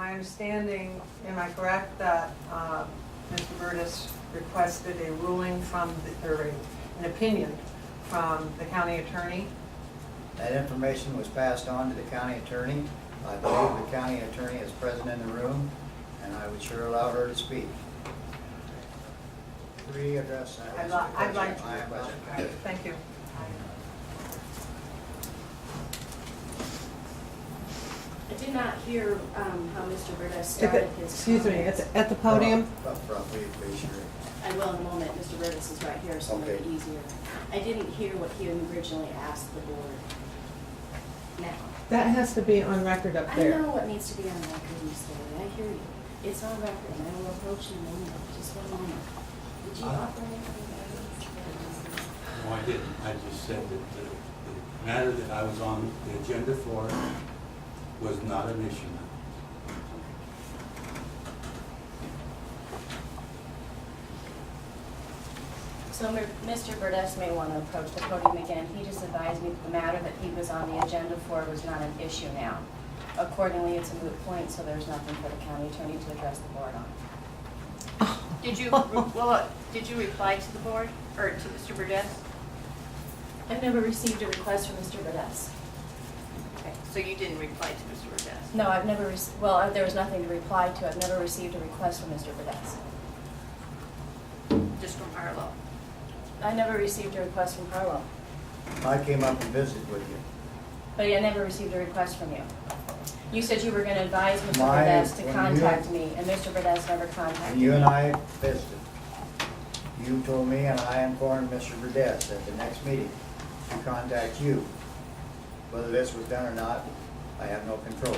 my understanding, am I correct, that Mr. Burtis requested a ruling from, or an opinion from the county attorney? That information was passed on to the county attorney. I believe the county attorney is present in the room, and I would sure allow her to speak. Readdress that. I'd like to. I have a question. All right, thank you. I did not hear how Mr. Burtis started his Excuse me, comments. at the podium? Up front, will you please, Sherry? I will in a moment. Mr. Burtis is right here, so it'll make it Okay. easier. I didn't hear what he originally asked the board. Now, That has to be on record up I there. know what needs to be on record, Ms. Lilly. I hear you. It's on record, and I will approach you in a moment. Just one moment. Did you offer anything? No, I didn't. I just said that the matter that I was on the agenda for was not an issue. So Mr. Burtis may want to approach the podium again. He just advised me that the matter that he was on the agenda for was not an issue now. Accordingly, it's a moot point, so there's nothing for the county attorney to address the board on. Did you, did you reply to the board, or to Mr. Burtis? I've never received a request from Mr. Burtis. Okay, so you didn't reply to Mr. Burtis? No, I've never, well, there was nothing to reply to. I've never received a request from Mr. Burtis. Just from Harlow? I never received a request from Carlo, I came up and visited with you. but I never received a request from you. You said you were going to advise Mr. My- Burtis to when contact you- me, and Mr. Burtis never And contacted you me. and I visited. You told me, and I informed Mr. Burdett at the next meeting to contact you. Whether this was done or not, I have no control.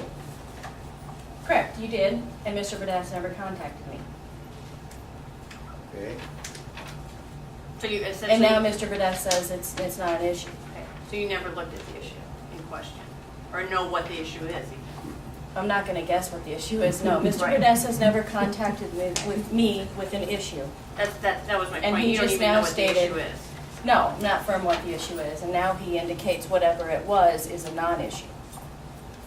Correct, you did, and Mr. Burtis never contacted me. Okay? So you And essentially... now Mr. Burtis says it's not an issue. Okay, so you never looked at the issue in question, or know what the issue is? I'm not going to guess what the issue is. No, Mr. Right. Burtis has never contacted me with an issue. That was my And point. he You don't just even now know what the stated- issue is. No, not from what the issue is, and now he indicates whatever it was is a non-issue.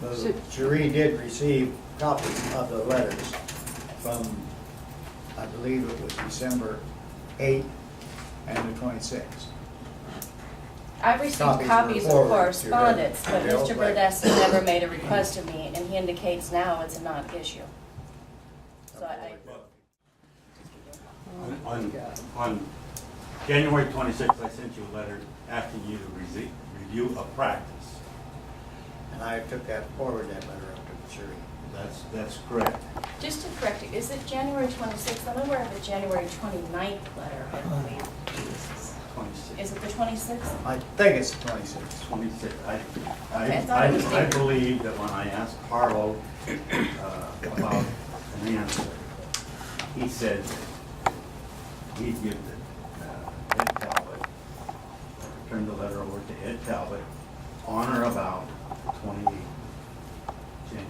Well, Cherie did receive copies of the letters from, I believe it was December 8th and the 26th. I've received Copies were copies of forwarded to her. correspondence, but Yeah, Mr. right. Burtis has never made a request of me, and he indicates now it's a non-issue. So On January 26th, I sent you a letter asking you to review a practice. And I took that forward, that letter up to Cherie. That's correct. Just to correct you, is it January 26th? I'm aware of the January 29th letter, I believe. 26th. Is it the 26th? I think it's the 26th. 26th. I thought it was I dated. believe that when I asked Harlow about an answer, he said he'd give Ed Talbot, turn the letter over to Ed Talbot on or about 28th January.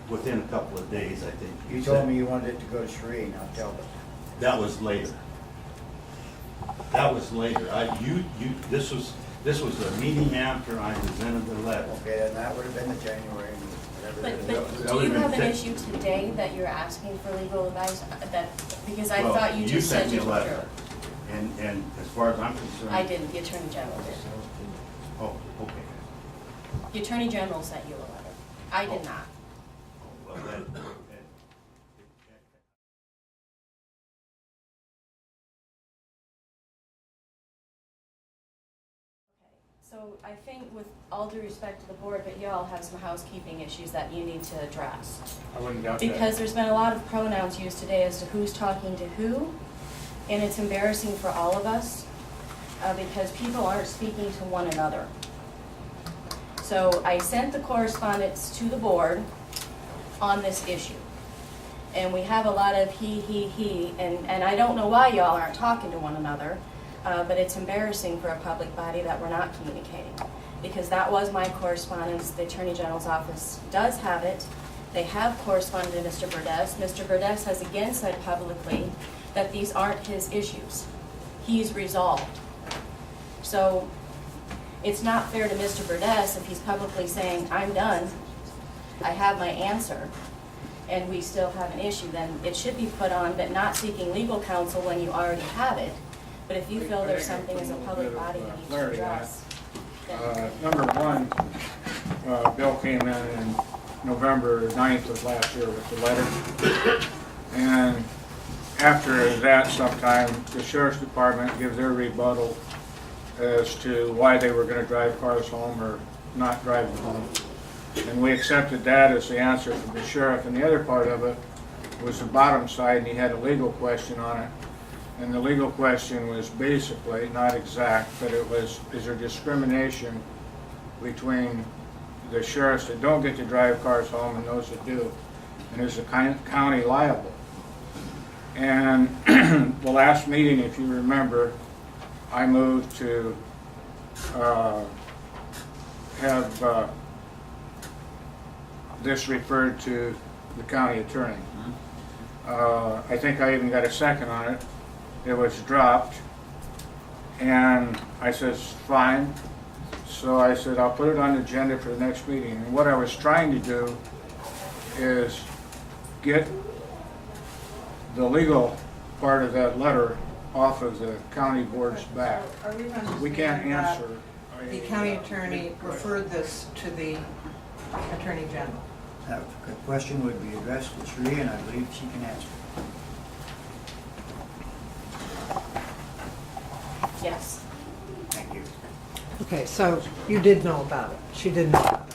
Within a couple of days, I think. You told me you wanted it to go to Cherie, now Talbot. That was later. That was later. This was the meeting after I presented the letter. Okay, then that would have been the January, whatever But it is. that do would you have have been an fixed. issue today that you're asking for legal advice? Because I Well, thought you just said sent me you a letter, and as far as I'm concerned. I didn't, the Attorney General did. Oh, okay. The Attorney General sent you a letter. I did not. Well, that. So I think with all due respect to the board, but y'all have some housekeeping issues that you need to address. I wouldn't doubt that. Because there's been a lot of pronouns used today as to who's talking to who, and it's embarrassing for all of us, because people aren't speaking to one another. So I sent the correspondence to the board on this issue. And we have a lot of he, and I don't know why y'all aren't talking to one another, but it's embarrassing for a public body that we're not communicating. Because that was my correspondence. The Attorney General's office does have it. They have corresponded to Mr. Burdess. Mr. Burdess has again said publicly that these aren't his issues. He's resolved. So it's not fair to Mr. Burdess if he's publicly saying, I'm done, I have my answer, and we still have an issue, then it should be put on, but not seeking legal counsel when you already have it. But if you feel there's something as a public body you need to address, then Number one, Bill came in November 9th of last year with the letter. And after that sometime, the sheriff's department gives their rebuttal as to why they were gonna drive cars home or not drive them home. And we accepted that as the answer from the sheriff. And the other part of it was the bottom side, and he had a legal question on it. And the legal question was basically, not exact, but it was, is there discrimination between the sheriffs that don't get to drive cars home and those that do? And is the county liable? And the last meeting, if you remember, I moved to have this referred to the county attorney. I think I even got a second on it. It was dropped, and I says, fine. So I said, I'll put it on the agenda for the next meeting. And what I was trying to do is get the legal part of that letter off of the county board's back. Are we We can't understanding that answer. the county attorney referred this to the attorney general? That question would be addressed to Sri, and I believe she can answer. yes. Thank you. Okay, so you did know about it. She didn't know about it.